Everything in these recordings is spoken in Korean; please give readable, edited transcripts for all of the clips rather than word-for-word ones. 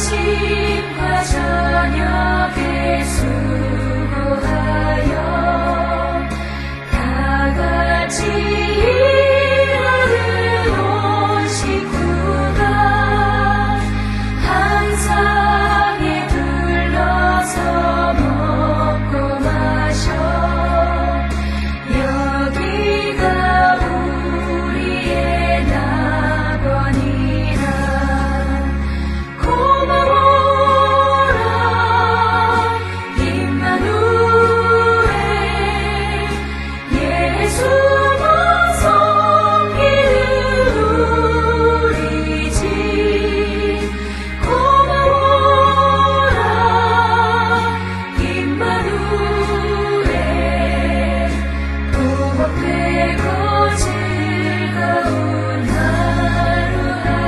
아침과 저녁에 수고하여 다 같이 일하는 온 식구가 한 상에 둘러서 먹고 마셔 여기가 우리의 낙원이라 고마워라 임마누엘 예수만 섬기는 우리 집 고마워라 임마누엘 복되고 즐거운 하루하루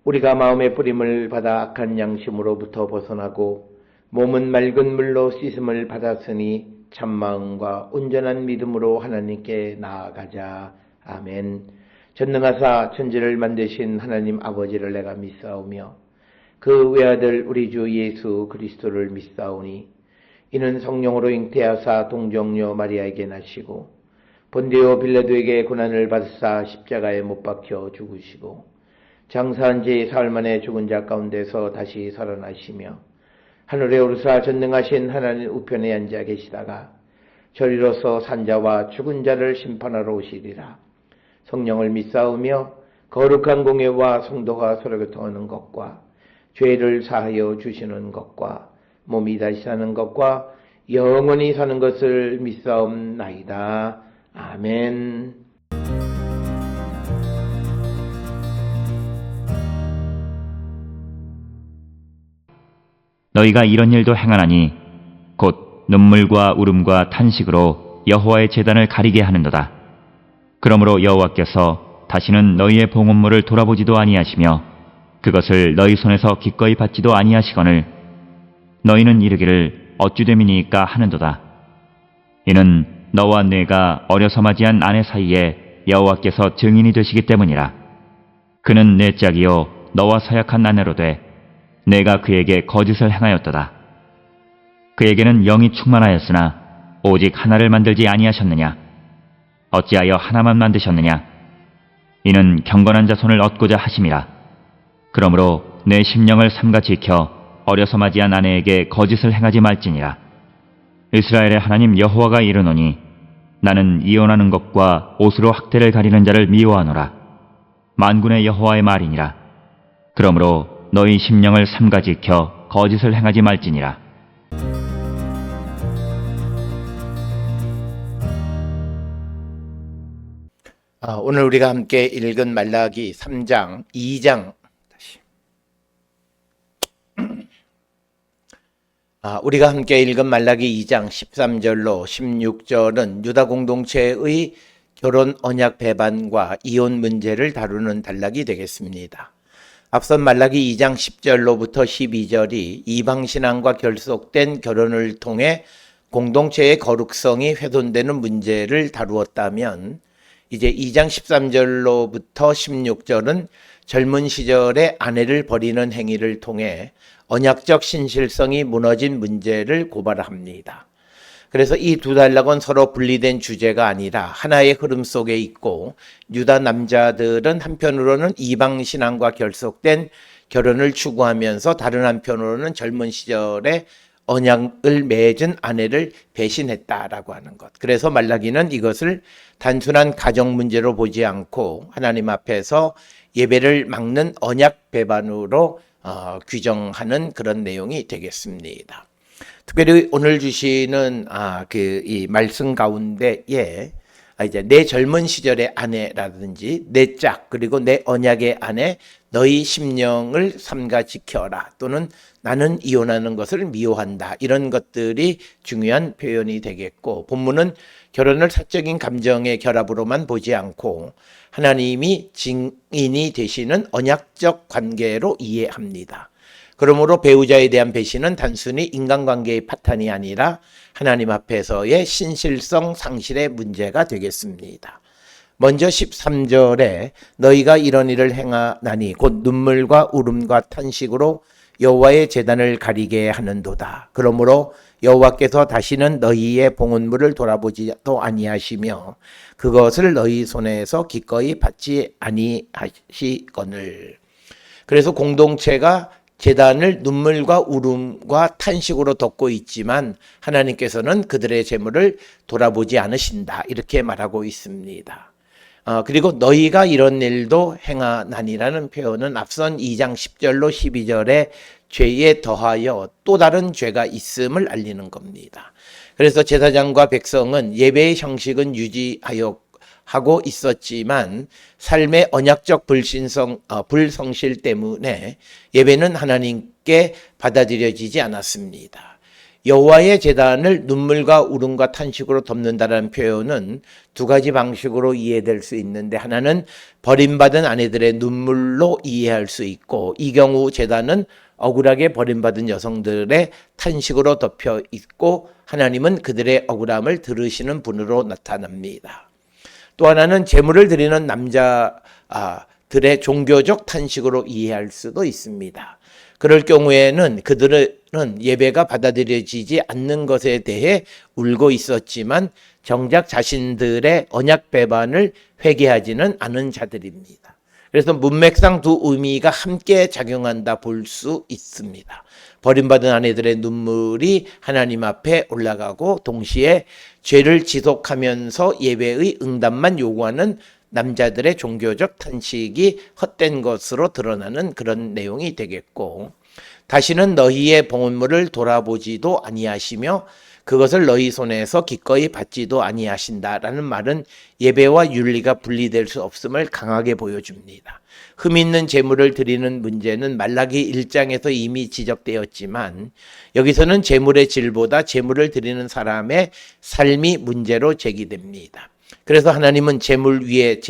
우리가 마음의 뿌림을 받아 악한 양심으로부터 벗어나고 몸은 맑은 물로 씻음을 받았으니 참마음과 온전한 믿음으로 하나님께 나아가자. 아멘. 전능하사 천지를 만드신 하나님 아버지를 내가 믿사오며 그 외아들 우리 주 예수 그리스도를 믿사오니 이는 성령으로 잉태하사 동정녀 마리아에게 나시고 본디오 빌라도에게 고난을 받으사 십자가에 못 박혀 죽으시고 장사한 지 사흘 만에 죽은 자 가운데서 다시 살아나시며 하늘에 오르사 전능하신 하나님 우편에 앉아 계시다가 저리로서 산자와 죽은 자를 심판하러 오시리라. 성령을 믿사오며 거룩한 공예와 성도가 서로 교통하는 것과 죄를 사하여 주시는 것과 몸이 다시 사는 것과 영원히 사는 것을 믿사옵나이다. 아멘. 너희가 이런 일도 행하나니 곧 눈물과 울음과 탄식으로 여호와의 제단을 가리게 하는도다. 그러므로 여호와께서 다시는 너희의 봉헌물을 돌아보지도 아니하시며 그것을 너희 손에서 기꺼이 받지도 아니하시거늘 너희는 이르기를 어찌됨이니까 하는도다. 이는 너와 내가 어려서 맞이한 아내 사이에 여호와께서 증인이 되시기 때문이라. 그는 내 짝이요 너와 서약한 아내로 돼 내가 그에게 거짓을 행하였도다. 그에게는 영이 충만하였으나 오직 하나를 만들지 아니하셨느냐? 어찌하여 하나만 만드셨느냐? 이는 경건한 자손을 얻고자 하심이라. 그러므로 내 심령을 삼가 지켜 어려서 맞이한 아내에게 거짓을 행하지 말지니라. 이스라엘의 하나님 여호와가 이르노니 나는 이혼하는 것과 옷으로 학대를 가리는 자를 미워하노라. 만군의 여호와의 말이니라. 그러므로 너희 심령을 삼가 지켜 거짓을 행하지 말지니라. 오늘 우리가 함께 읽은 말라기 3장, 2장 우리가 함께 읽은 말라기 2장 13절로 16절은 유다 공동체의 결혼 언약 배반과 이혼 문제를 다루는 단락이 되겠습니다. 앞선 말라기 2장 10절로부터 12절이 이방신앙과 결속된 결혼을 통해 공동체의 거룩성이 훼손되는 문제를 다루었다면 이제 2장 13절로부터 16절은 젊은 시절에 아내를 버리는 행위를 통해 언약적 신실성이 무너진 문제를 고발합니다. 그래서 이 두 단락은 서로 분리된 주제가 아니라 하나의 흐름 속에 있고, 유다 남자들은 한편으로는 이방 신앙과 결속된 결혼을 추구하면서 다른 한편으로는 젊은 시절에 언약을 맺은 아내를 배신했다라고 하는 것. 그래서 말라기는 이것을 단순한 가정 문제로 보지 않고 하나님 앞에서 예배를 막는 언약 배반으로 규정하는 그런 내용이 되겠습니다. 특별히 오늘 주시는 이 말씀 가운데에 이제 내 젊은 시절의 아내라든지 내 짝, 그리고 내 언약의 아내 너희 심령을 삼가 지켜라, 또는 나는 이혼하는 것을 미워한다, 이런 것들이 중요한 표현이 되겠고, 본문은 결혼을 사적인 감정의 결합으로만 보지 않고 하나님이 증인이 되시는 언약적 관계로 이해합니다. 그러므로 배우자에 대한 배신은 단순히 인간관계의 파탄이 아니라 하나님 앞에서의 신실성 상실의 문제가 되겠습니다. 먼저 13절에 너희가 이런 일을 행하나니 곧 눈물과 울음과 탄식으로 여호와의 제단을 가리게 하는도다. 그러므로 여호와께서 다시는 너희의 봉헌물을 돌아보지도 아니하시며 그것을 너희 손에서 기꺼이 받지 아니하시거늘. 그래서 공동체가 제단을 눈물과 울음과 탄식으로 덮고 있지만 하나님께서는 그들의 재물을 돌아보지 않으신다, 이렇게 말하고 있습니다. 그리고 너희가 이런 일도 행하나니라는 표현은 앞선 2장 10절로 12절에 죄에 더하여 또 다른 죄가 있음을 알리는 겁니다. 그래서 제사장과 백성은 예배의 형식은 유지하여 하고 있었지만 삶의 언약적 불성실 때문에 예배는 하나님께 받아들여지지 않았습니다. 여호와의 제단을 눈물과 울음과 탄식으로 덮는다는 표현은 두 가지 방식으로 이해될 수 있는데, 하나는 버림받은 아내들의 눈물로 이해할 수 있고, 이 경우 제단은 억울하게 버림받은 여성들의 탄식으로 덮여 있고 하나님은 그들의 억울함을 들으시는 분으로 나타납니다. 또 하나는 제물을 드리는 남자들의 종교적 탄식으로 이해할 수도 있습니다. 그럴 경우에는 그들은 예배가 받아들여지지 않는 것에 대해 울고 있었지만 정작 자신들의 언약 배반을 회개하지는 않은 자들입니다. 그래서 문맥상 두 의미가 함께 작용한다 볼 수 있습니다. 버림받은 아내들의 눈물이 하나님 앞에 올라가고 동시에 죄를 지속하면서 예배의 응답만 요구하는 남자들의 종교적 탄식이 헛된 것으로 드러나는 그런 내용이 되겠고, 다시는 너희의 봉헌물을 돌아보지도 아니하시며 그것을 너희 손에서 기꺼이 받지도 아니하신다라는 말은 예배와 윤리가 분리될 수 없음을 강하게 보여줍니다. 흠 있는 제물을 드리는 문제는 말라기 1장에서 이미 지적되었지만 여기서는 제물의 질보다 제물을 드리는 사람의 삶이 문제로 제기됩니다. 그래서 하나님은 제물 위에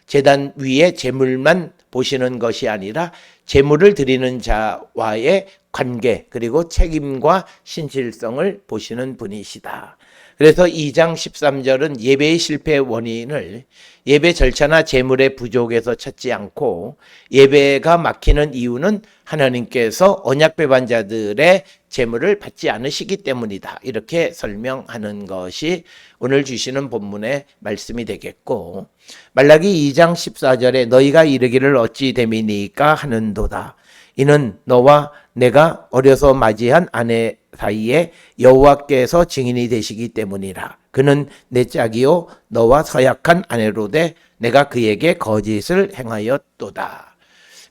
제단 위에 제물만 보시는 것이 아니라 제물을 드리는 자와의 관계, 그리고 책임과 신실성을 보시는 분이시다. 그래서 2장 13절은 예배의 실패의 원인을 예배 절차나 제물의 부족에서 찾지 않고 예배가 막히는 이유는 하나님께서 언약 배반자들의 제물을 받지 않으시기 때문이다, 이렇게 설명하는 것이 오늘 주시는 본문의 말씀이 되겠고, 말라기 2장 14절에 너희가 이르기를 어찌 됨이니까 하는도다. 이는 너와 내가 어려서 맞이한 아내 사이에 여호와께서 증인이 되시기 때문이라. 그는 내 짝이요 너와 서약한 아내로되 내가 그에게 거짓을 행하였도다.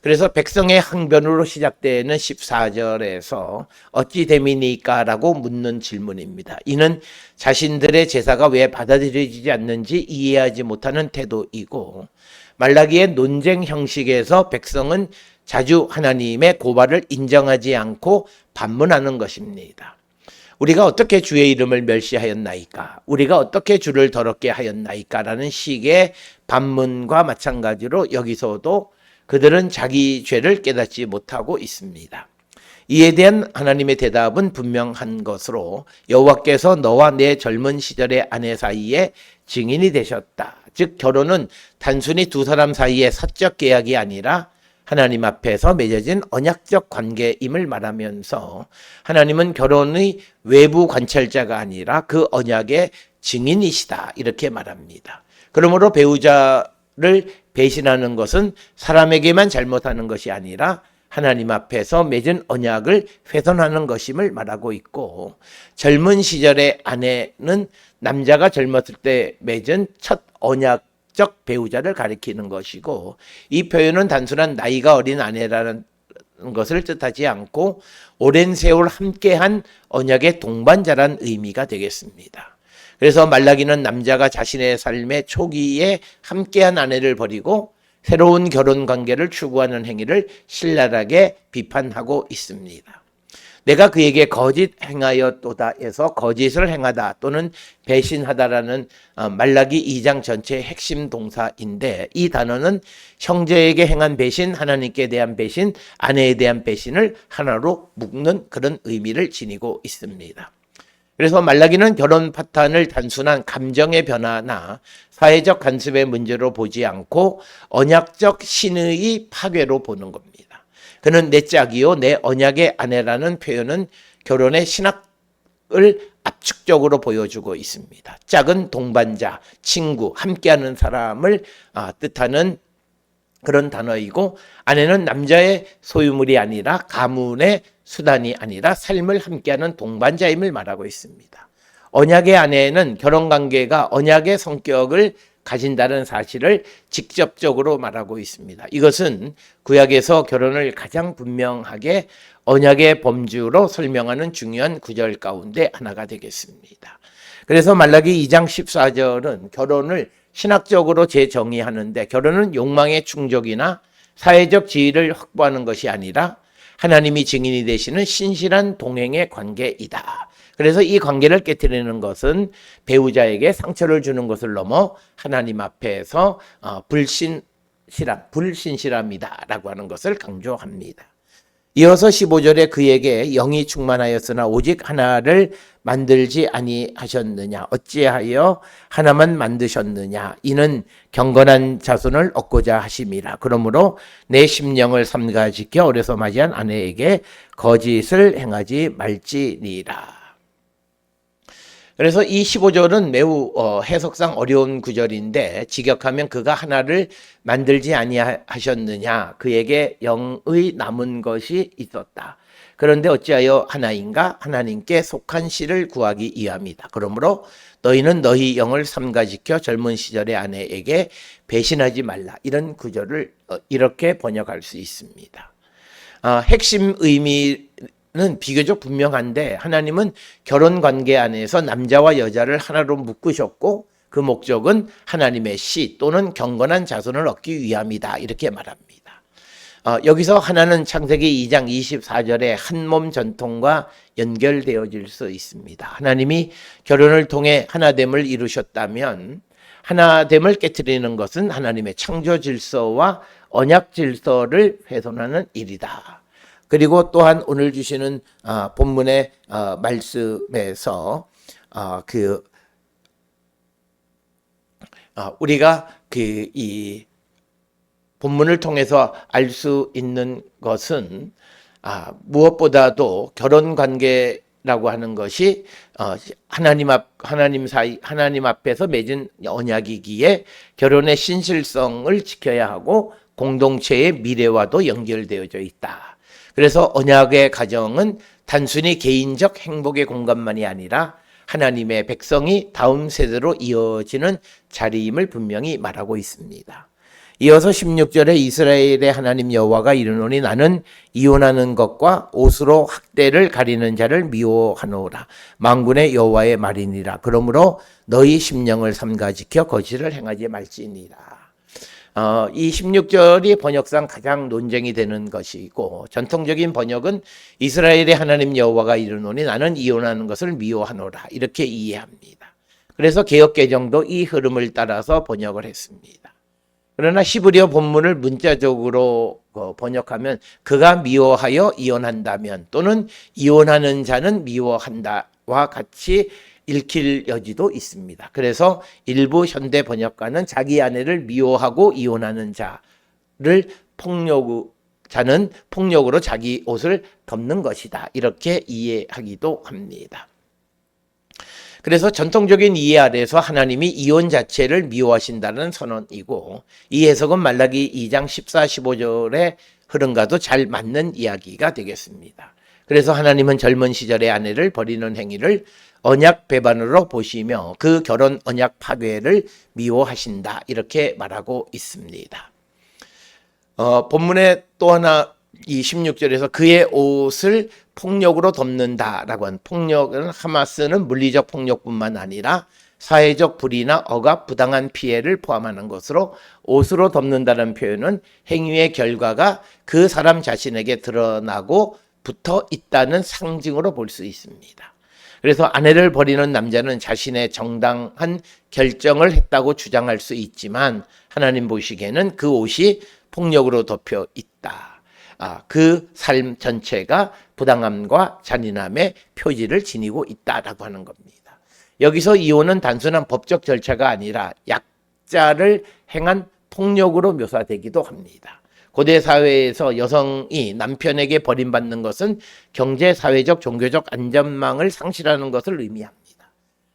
그래서 백성의 항변으로 시작되는 14절에서 어찌 됨이니까 라고 묻는 질문입니다. 이는 자신들의 제사가 왜 받아들여지지 않는지 이해하지 못하는 태도이고, 말라기의 논쟁 형식에서 백성은 자주 하나님의 고발을 인정하지 않고 반문하는 것입니다. 우리가 어떻게 주의 이름을 멸시하였나이까? 우리가 어떻게 주를 더럽게 하였나이까? 라는 식의 반문과 마찬가지로 여기서도 그들은 자기 죄를 깨닫지 못하고 있습니다. 이에 대한 하나님의 대답은 분명한 것으로 여호와께서 너와 내 젊은 시절의 아내 사이에 증인이 되셨다. 즉 결혼은 단순히 두 사람 사이의 사적 계약이 아니라 하나님 앞에서 맺어진 언약적 관계임을 말하면서 하나님은 결혼의 외부 관찰자가 아니라 그 언약의 증인이시다 이렇게 말합니다. 그러므로 배우자를 배신하는 것은 사람에게만 잘못하는 것이 아니라 하나님 앞에서 맺은 언약을 훼손하는 것임을 말하고 있고, 젊은 시절의 아내는 남자가 젊었을 때 맺은 첫 언약적 배우자를 가리키는 것이고, 이 표현은 단순한 나이가 어린 아내라는 것을 뜻하지 않고 오랜 세월 함께한 언약의 동반자란 의미가 되겠습니다. 그래서 말라기는 남자가 자신의 삶의 초기에 함께한 아내를 버리고 새로운 결혼 관계를 추구하는 행위를 신랄하게 비판하고 있습니다. 내가 그에게 거짓 행하였도다에서 거짓을 행하다 또는 배신하다라는 말라기 2장 전체의 핵심 동사인데, 이 단어는 형제에게 행한 배신, 하나님께 대한 배신, 아내에 대한 배신을 하나로 묶는 그런 의미를 지니고 있습니다. 그래서 말라기는 결혼 파탄을 단순한 감정의 변화나 사회적 간섭의 문제로 보지 않고 언약적 신의 파괴로 보는 겁니다. 그는 내 짝이요 내 언약의 아내라는 표현은 결혼의 신학을 압축적으로 보여주고 있습니다. 짝은 동반자, 친구, 함께하는 사람을 뜻하는 그런 단어이고, 아내는 남자의 소유물이 아니라 가문의 수단이 아니라 삶을 함께하는 동반자임을 말하고 있습니다. 언약의 아내는 결혼관계가 언약의 성격을 가진다는 사실을 직접적으로 말하고 있습니다. 이것은 구약에서 결혼을 가장 분명하게 언약의 범주로 설명하는 중요한 구절 가운데 하나가 되겠습니다. 그래서 말라기 2장 14절은 결혼을 신학적으로 재정의하는데, 결혼은 욕망의 충족이나 사회적 지위를 확보하는 것이 아니라 하나님이 증인이 되시는 신실한 동행의 관계이다. 그래서 이 관계를 깨트리는 것은 배우자에게 상처를 주는 것을 넘어 하나님 앞에서 불신실함이다라고 하는 것을 강조합니다. 이어서 15절에 그에게 영이 충만하였으나 오직 하나를 만들지 아니하셨느냐, 어찌하여 하나만 만드셨느냐, 이는 경건한 자손을 얻고자 하심이라. 그러므로 내 심령을 삼가 지켜 어려서 맞이한 아내에게 거짓을 행하지 말지니라. 그래서 이 15절은 매우 해석상 어려운 구절인데, 직역하면 그가 하나를 만들지 아니하셨느냐, 그에게 영의 남은 것이 있었다. 그런데 어찌하여 하나인가, 하나님께 속한 씨를 구하기 위함이다. 그러므로 너희는 너희 영을 삼가지켜 젊은 시절의 아내에게 배신하지 말라. 이런 구절을 이렇게 번역할 수 있습니다. 핵심 의미는 비교적 분명한데, 하나님은 결혼 관계 안에서 남자와 여자를 하나로 묶으셨고 그 목적은 하나님의 씨 또는 경건한 자손을 얻기 위함이다. 이렇게 말합니다. 여기서 하나는 창세기 2장 24절의 한몸 전통과 연결되어질 수 있습니다. 하나님이 결혼을 통해 하나됨을 이루셨다면 하나됨을 깨트리는 것은 하나님의 창조 질서와 언약 질서를 훼손하는 일이다. 그리고 또한 오늘 주시는 본문의 말씀에서 우리가 이 본문을 통해서 알 수 있는 것은 무엇보다도 결혼 관계라고 하는 것이 하나님 앞에서 맺은 언약이기에 결혼의 신실성을 지켜야 하고 공동체의 미래와도 연결되어져 있다. 그래서 언약의 가정은 단순히 개인적 행복의 공간만이 아니라 하나님의 백성이 다음 세대로 이어지는 자리임을 분명히 말하고 있습니다. 이어서 16절에 이스라엘의 하나님 여호와가 이르노니 나는 이혼하는 것과 옷으로 학대를 가리는 자를 미워하노라. 만군의 여호와의 말이니라. 그러므로 너희 심령을 삼가 지켜 거짓을 행하지 말지니라. 이 16절이 번역상 가장 논쟁이 되는 것이고, 전통적인 번역은 이스라엘의 하나님 여호와가 이르노니 나는 이혼하는 것을 미워하노라. 이렇게 이해합니다. 그래서 개역개정도 이 흐름을 따라서 번역을 했습니다. 그러나 히브리어 본문을 문자적으로 번역하면 그가 미워하여 이혼한다면 또는 이혼하는 자는 미워한다와 같이 읽힐 여지도 있습니다. 그래서 일부 현대 번역가는 자기 아내를 미워하고 이혼하는 자는 폭력으로 자기 옷을 덮는 것이다. 이렇게 이해하기도 합니다. 그래서 전통적인 이해 아래에서 하나님이 이혼 자체를 미워하신다는 선언이고, 이 해석은 말라기 2장 14, 15절의 흐름과도 잘 맞는 이야기가 되겠습니다. 그래서 하나님은 젊은 시절의 아내를 버리는 행위를 언약 배반으로 보시며 그 결혼 언약 파괴를 미워하신다. 이렇게 말하고 있습니다. 본문에 또 하나 이 16절에서 그의 옷을 폭력으로 덮는다라고 한, 폭력은 하마스는 물리적 폭력뿐만 아니라 사회적 불의나 억압, 부당한 피해를 포함하는 것으로, 옷으로 덮는다는 표현은 행위의 결과가 그 사람 자신에게 드러나고 붙어 있다는 상징으로 볼 수 있습니다. 그래서 아내를 버리는 남자는 자신의 정당한 결정을 했다고 주장할 수 있지만, 하나님 보시기에는 그 옷이 폭력으로 덮여 있다. 그 삶 전체가 부당함과 잔인함의 표지를 지니고 있다라고 하는 겁니다. 여기서 이혼은 단순한 법적 절차가 아니라 약자를 행한 폭력으로 묘사되기도 합니다. 고대 사회에서 여성이 남편에게 버림받는 것은 경제, 사회적, 종교적 안전망을 상실하는 것을 의미합니다.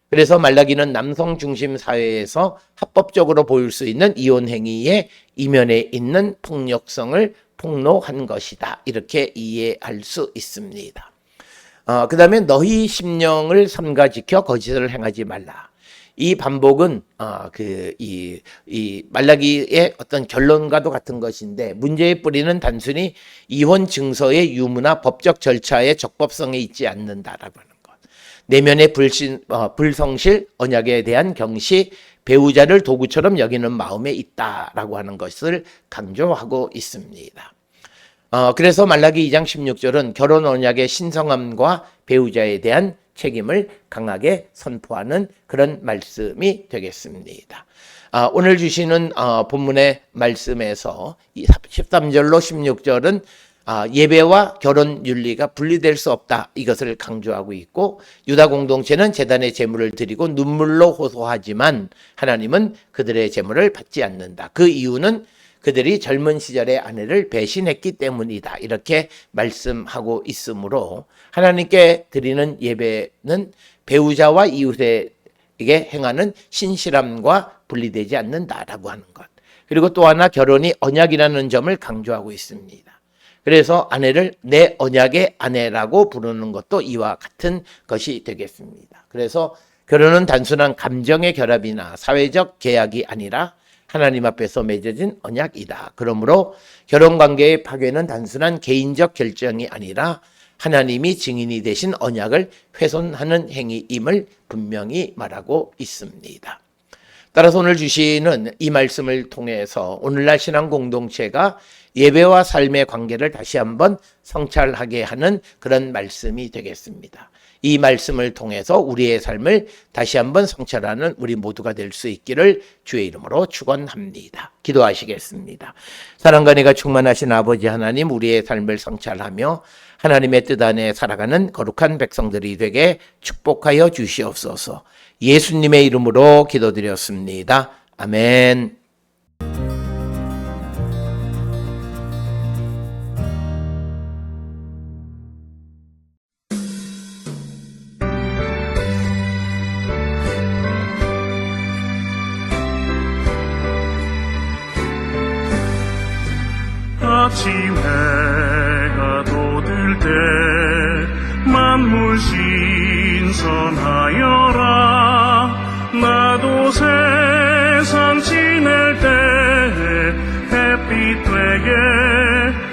그래서 말라기는 남성 중심 사회에서 합법적으로 보일 수 있는 이혼 행위의 이면에 있는 폭력성을 폭로한 것이다. 이렇게 이해할 수 있습니다. 그 다음에 너희 심령을 삼가 지켜 거짓을 행하지 말라. 이 반복은 이 말라기의 어떤 결론과도 같은 것인데, 문제의 뿌리는 단순히 이혼 증서의 유무나 법적 절차의 적법성에 있지 않는다라고 하는 것. 내면의 불성실, 언약에 대한 경시, 배우자를 도구처럼 여기는 마음에 있다라고 하는 것을 강조하고 있습니다. 그래서 말라기 2장 16절은 결혼 언약의 신성함과 배우자에 대한 책임을 강하게 선포하는 그런 말씀이 되겠습니다. 오늘 주시는 본문의 말씀에서 13절로 16절은 예배와 결혼 윤리가 분리될 수 없다, 이것을 강조하고 있고, 유다 공동체는 제단의 제물을 드리고 눈물로 호소하지만 하나님은 그들의 제물을 받지 않는다. 그 이유는 그들이 젊은 시절의 아내를 배신했기 때문이다. 이렇게 말씀하고 있으므로 하나님께 드리는 예배는 배우자와 이웃에게 행하는 신실함과 분리되지 않는다라고 하는 것. 그리고 또 하나, 결혼이 언약이라는 점을 강조하고 있습니다. 그래서 아내를 내 언약의 아내라고 부르는 것도 이와 같은 것이 되겠습니다. 그래서 결혼은 단순한 감정의 결합이나 사회적 계약이 아니라 하나님 앞에서 맺어진 언약이다. 그러므로 결혼관계의 파괴는 단순한 개인적 결정이 아니라 하나님이 증인이 되신 언약을 훼손하는 행위임을 분명히 말하고 있습니다. 따라서 오늘 주시는 이 말씀을 통해서 오늘날 신앙 공동체가 예배와 삶의 관계를 다시 한번 성찰하게 하는 그런 말씀이 되겠습니다. 이 말씀을 통해서 우리의 삶을 다시 한번 성찰하는 우리 모두가 될 수 있기를 주의 이름으로 축원합니다. 기도하시겠습니다. 사랑과 은혜가 충만하신 아버지 하나님, 우리의 삶을 성찰하며 하나님의 뜻 안에 살아가는 거룩한 백성들이 되게 축복하여 주시옵소서. 예수님의 이름으로 기도드렸습니다. 아멘. 아침 해가 돋을 때 만물 신선하여라. 나도 세상 지낼 때 햇빛 되게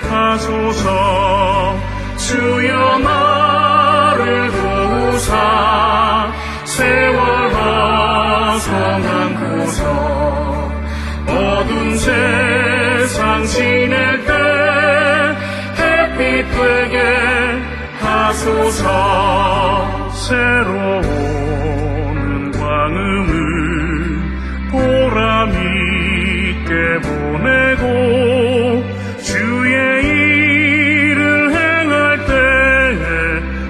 하소서. 주여 나를 도우사 세월 허성한 고서 어두운 세상 지낼 때 햇빛 되게 하소서. 새로운 광음을 보람 있게 보내고 주의 일을 행할 때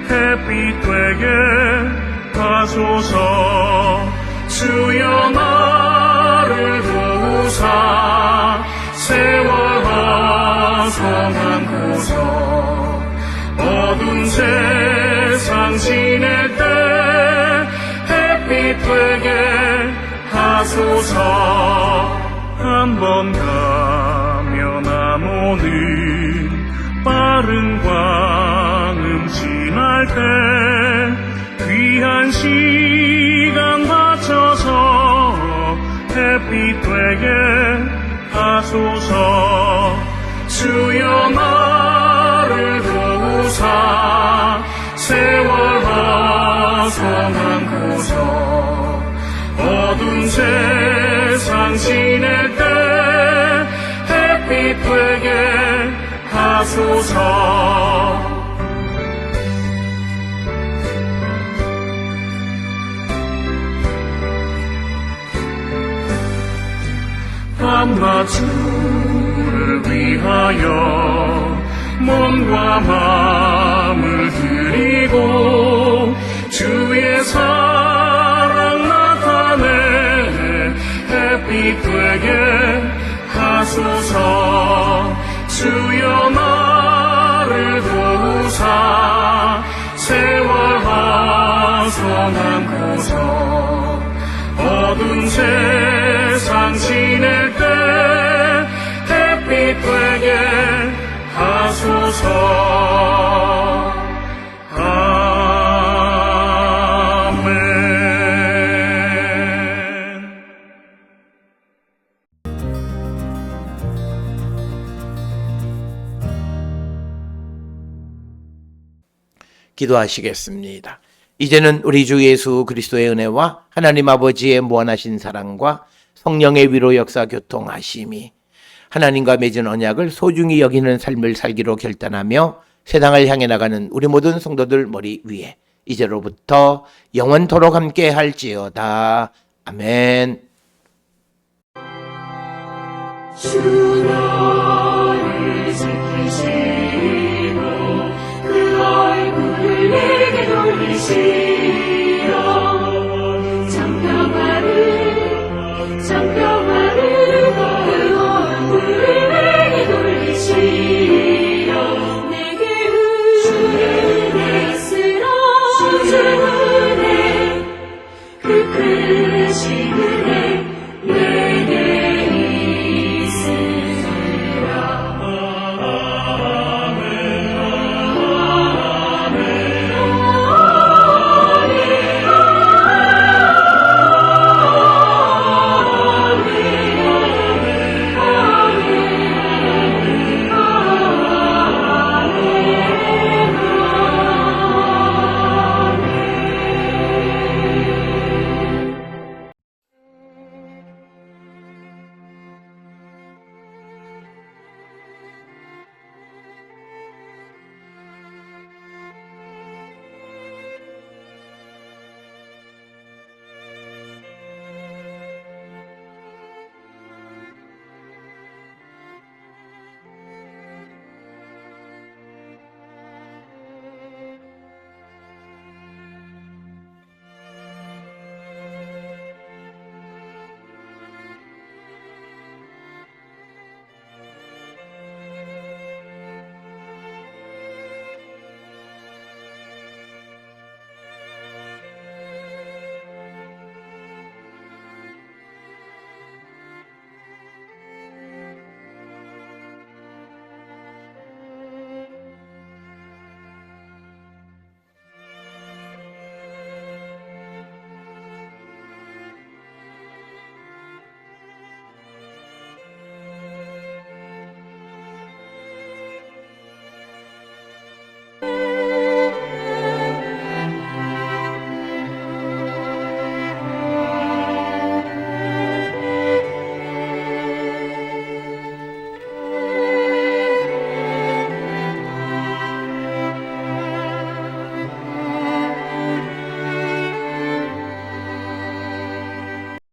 햇빛 되게 하소서. 하소서. 주여 나를 도우사 세월 하성한 고서. 어두운 세상 지낼 때 햇빛 되게 하소서. 한번 가면 나무는 빠른 광음 지날 때 귀한 시간 맞춰서 햇빛 되게 하소서. 주여 나를 도우사 세월 하성한 고서. 어두운 세상 지낼 때 햇빛 되게 하소서. 밤낮 주를 위하여 몸과 마음을 드리고 주의 사랑 나타내 햇빛 되게 하소서. 주여 나를 도우사 세월 하성한 고서. 어두운 세상 지낼 때 햇빛 되게 하소서. 아멘. 기도하시겠습니다. 이제는 우리 주 예수 그리스도의 은혜와 하나님 아버지의 무한하신 사랑과 성령의 위로 역사 교통하심이 하나님과 맺은 언약을 소중히 여기는 삶을 살기로 결단하며 세상을 향해 나가는 우리 모든 성도들 머리 위에 이제로부터 영원토록 함께 할지어다. 아멘. 주 너를 지키시고 그 얼굴을 내게 돌리시고